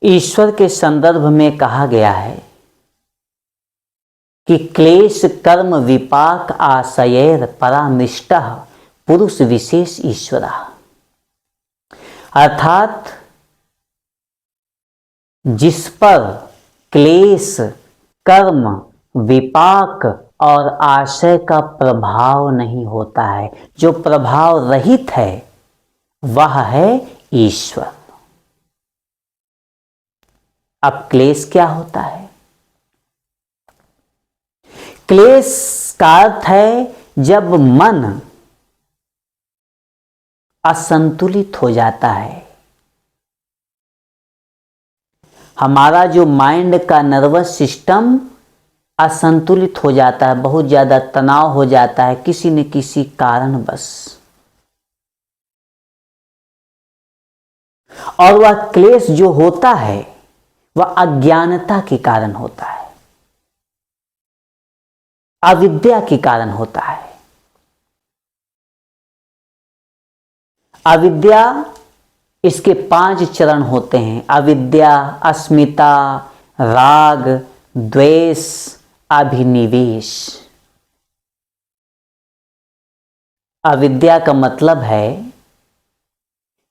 ईश्वर के संदर्भ में कहा गया है कि क्लेश कर्म विपाक आशयैर परामृष्टः पुरुष विशेष ईश्वरः, अर्थात जिस पर क्लेश कर्म विपाक और आशय का प्रभाव नहीं होता है, जो प्रभाव रहित है, वह है ईश्वर। अब क्लेश क्या होता है? क्लेश का अर्थ है जब मन असंतुलित हो जाता है, हमारा जो माइंड का नर्वस सिस्टम असंतुलित हो जाता है, बहुत ज्यादा तनाव हो जाता है किसी न किसी कारणवश, और वह क्लेश जो होता है वह अज्ञानता के कारण होता है, अविद्या के कारण होता है। अविद्या, इसके 5 चरण होते हैं: अविद्या, अस्मिता, राग, द्वेष, अभिनिवेश। अविद्या का मतलब है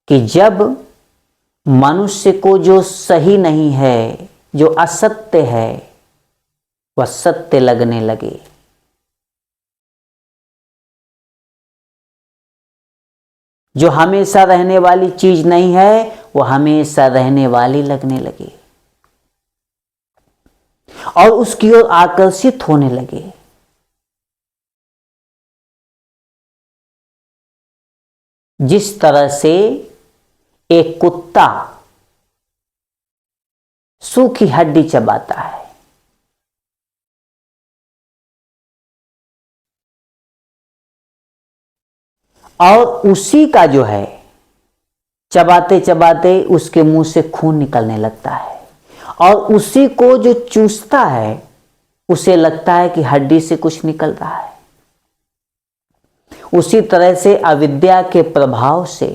कि जब मनुष्य को जो सही नहीं है, जो असत्य है, वह सत्य लगने लगे। जो हमेशा रहने वाली चीज नहीं है, वह हमेशा रहने वाली लगने लगे और उसकी ओर आकर्षित होने लगे। जिस तरह से एक कुत्ता सूखी हड्डी चबाता है, और उसी का जो है चबाते चबाते उसके मुंह से खून निकलने लगता है, और उसी को जो चूसता है उसे लगता है कि हड्डी से कुछ निकल रहा है। उसी तरह से अविद्या के प्रभाव से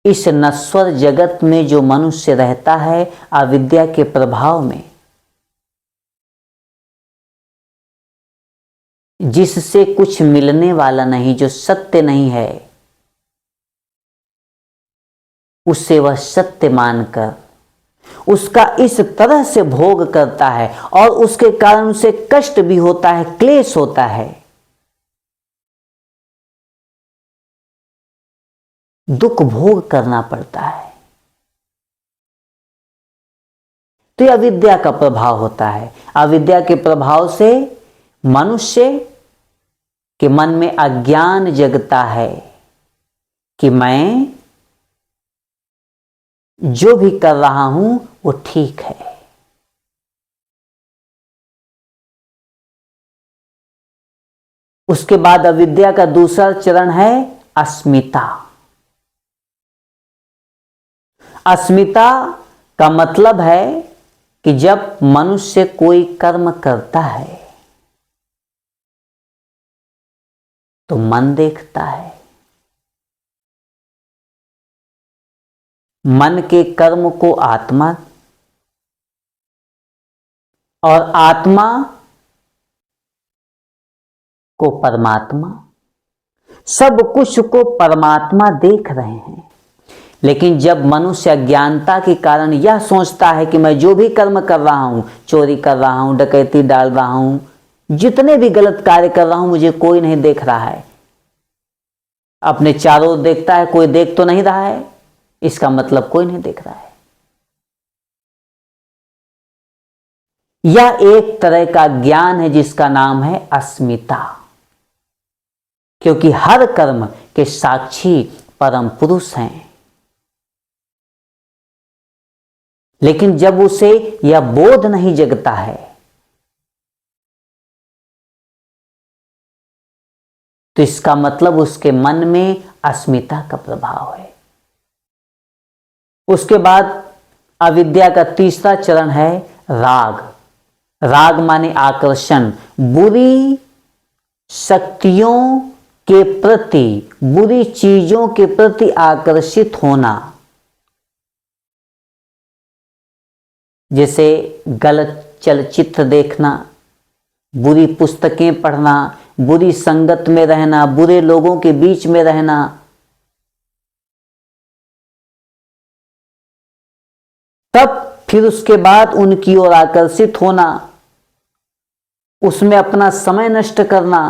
इस नश्वर जगत में जो मनुष्य रहता है, अविद्या के प्रभाव में, जिससे कुछ मिलने वाला नहीं, जो सत्य नहीं है, उससे वह सत्य मानकर उसका इस तरह से भोग करता है, और उसके कारण उसे कष्ट भी होता है, क्लेश होता है, दुख भोग करना पड़ता है। तो यह अविद्या का प्रभाव होता है। अविद्या के प्रभाव से मनुष्य के मन में अज्ञान जगता है कि मैं जो भी कर रहा हूं वो ठीक है। उसके बाद अविद्या का दूसरा चरण है अस्मिता। अस्मिता का मतलब है कि जब मनुष्य कोई कर्म करता है तो मन देखता है, मन के कर्म को आत्मा, और आत्मा को परमात्मा, सब कुछ को परमात्मा देख रहे हैं। लेकिन जब मनुष्य अज्ञानता के कारण यह सोचता है कि मैं जो भी कर्म कर रहा हूं, चोरी कर रहा हूं, डकैती डाल रहा हूं, जितने भी गलत कार्य कर रहा हूं, मुझे कोई नहीं देख रहा है, अपने चारों ओर देखता है, कोई देख तो नहीं रहा है, इसका मतलब कोई नहीं देख रहा है। यह एक तरह का ज्ञान है जिसका नाम है अस्मिता, क्योंकि हर कर्म के साक्षी परम पुरुष हैं। लेकिन जब उसे यह बोध नहीं जगता है तो इसका मतलब उसके मन में अस्मिता का प्रभाव है। उसके बाद अविद्या का तीसरा चरण है राग। राग माने आकर्षण, बुरी शक्तियों के प्रति, बुरी चीजों के प्रति आकर्षित होना, जैसे गलत चलचित्र देखना, बुरी पुस्तकें पढ़ना, बुरी संगत में रहना, बुरे लोगों के बीच में रहना, तब फिर उसके बाद उनकी ओर आकर्षित होना, उसमें अपना समय नष्ट करना,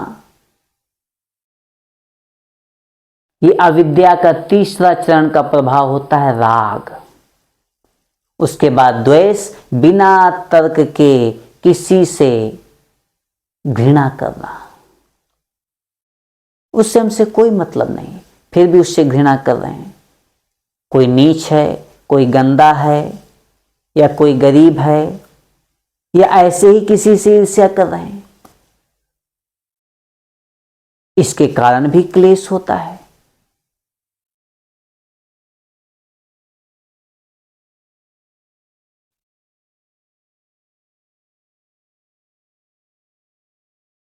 ये अविद्या का तीसरा चरण का प्रभाव होता है राग। उसके बाद द्वेष, बिना तर्क के किसी से घृणा करना, उससे हमसे कोई मतलब नहीं, फिर भी उससे घृणा कर रहे हैं। कोई नीच है, कोई गंदा है, या कोई गरीब है, या ऐसे ही किसी से ईर्ष्या कर रहे हैं, इसके कारण भी क्लेश होता है।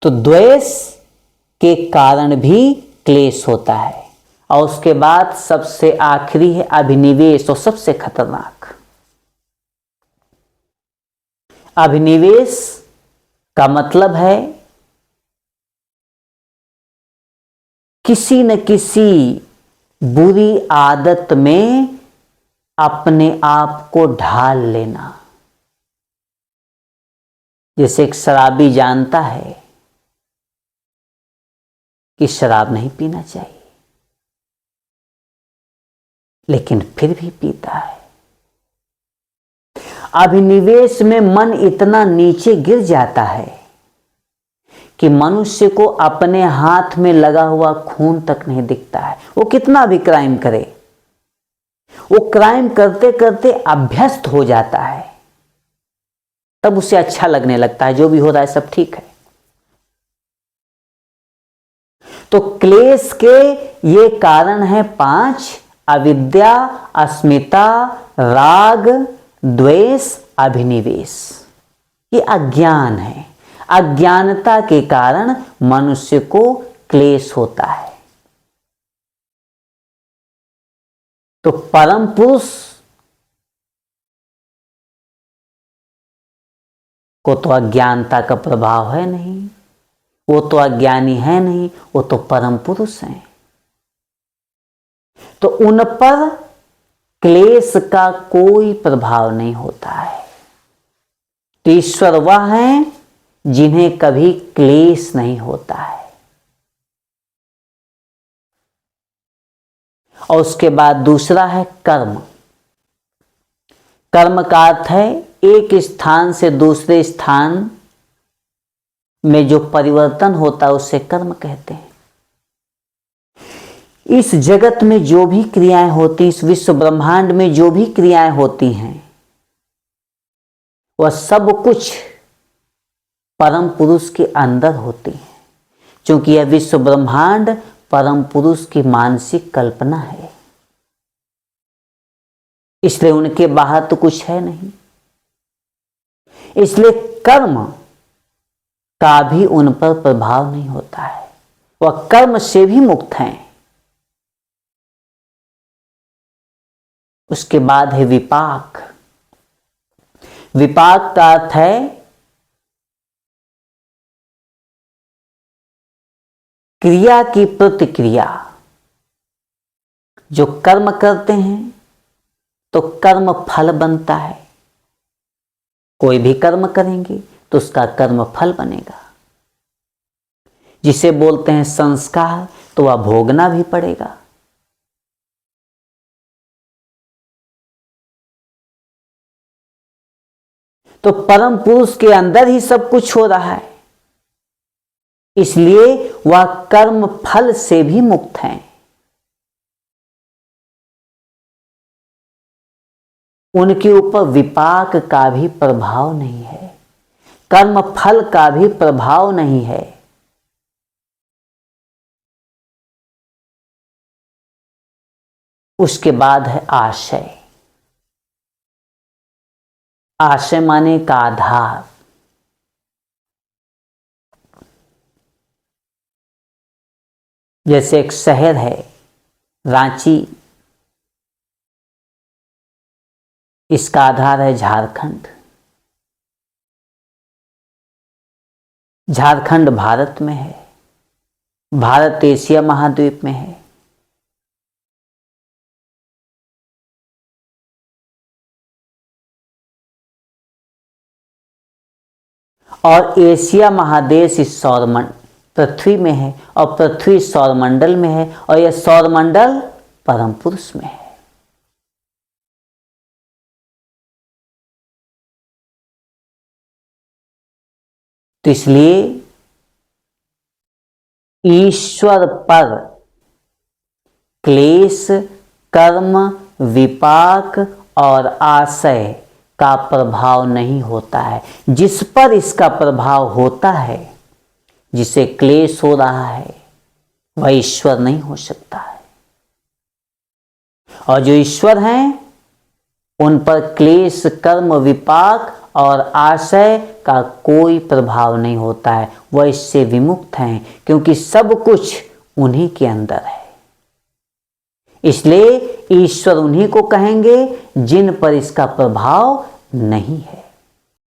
तो द्वेष के कारण भी क्लेश होता है। और उसके बाद सबसे आखिरी है अभिनिवेश, और सबसे खतरनाक। अभिनिवेश का मतलब है किसी न किसी बुरी आदत में अपने आप को ढाल लेना। जैसे एक शराबी जानता है कि शराब नहीं पीना चाहिए, लेकिन फिर भी पीता है। अभिनिवेश में मन इतना नीचे गिर जाता है कि मनुष्य को अपने हाथ में लगा हुआ खून तक नहीं दिखता है। वो कितना भी क्राइम करे, वो क्राइम करते करते अभ्यस्त हो जाता है, तब उसे अच्छा लगने लगता है, जो भी हो रहा है सब ठीक है। तो क्लेश के ये कारण है 5: अविद्या, अस्मिता, राग, द्वेष, अभिनिवेश। ये अज्ञान है। अज्ञानता के कारण मनुष्य को क्लेश होता है। तो परम पुरुष को तो अज्ञानता का प्रभाव है नहीं, वो तो अज्ञानी है नहीं, वो तो परम पुरुष हैं। तो उन पर क्लेश का कोई प्रभाव नहीं होता है। तो ईश्वर वह हैं जिन्हें कभी क्लेश नहीं होता है। और उसके बाद दूसरा है कर्म। कर्म का अर्थ है एक स्थान से दूसरे स्थान में जो परिवर्तन होता है उसे कर्म कहते हैं। इस जगत में जो भी क्रियाएं होती, इस विश्व ब्रह्मांड में जो भी क्रियाएं होती हैं, वह सब कुछ परम पुरुष के अंदर होती हैं, क्योंकि यह विश्व ब्रह्मांड परम पुरुष की मानसिक कल्पना है, इसलिए उनके बाहर तो कुछ है नहीं। इसलिए कर्म का भी उन पर प्रभाव नहीं होता है, वह कर्म से भी मुक्त हैं। उसके बाद है विपाक। विपाक का अर्थ है क्रिया की प्रतिक्रिया। जो कर्म करते हैं तो कर्म फल बनता है। कोई भी कर्म करेंगे तो उसका कर्म फल बनेगा। जिसे बोलते हैं संस्कार, तो वह भोगना भी पड़ेगा। तो परम पुरुष के अंदर ही सब कुछ हो रहा है, इसलिए वह कर्म फल से भी मुक्त हैं। उनके ऊपर विपाक का भी प्रभाव नहीं है, कर्म फल का भी प्रभाव नहीं है। उसके बाद है आशय। आशय माने का आधार। जैसे एक शहर है रांची, इसका आधार है झारखंड। झारखंड भारत में है, भारत एशिया महाद्वीप में है। और एशिया महादेश इस पृथ्वी में है, और पृथ्वी सौरमंडल में है, और यह सौरमंडल परम पुरुष में है। तो इसलिए ईश्वर पर क्लेश, कर्म, विपाक और आशय का प्रभाव नहीं होता है। जिस पर इसका प्रभाव होता है, जिसे क्लेश हो रहा है, वह ईश्वर नहीं हो सकता है। और जो ईश्वर हैं उन पर क्लेश, कर्म, विपाक और आशय का कोई प्रभाव नहीं होता है। वह इससे विमुक्त हैं, क्योंकि सब कुछ उन्हीं के अंदर है। इसलिए ईश्वर उन्हीं को कहेंगे जिन पर इसका प्रभाव नहीं है।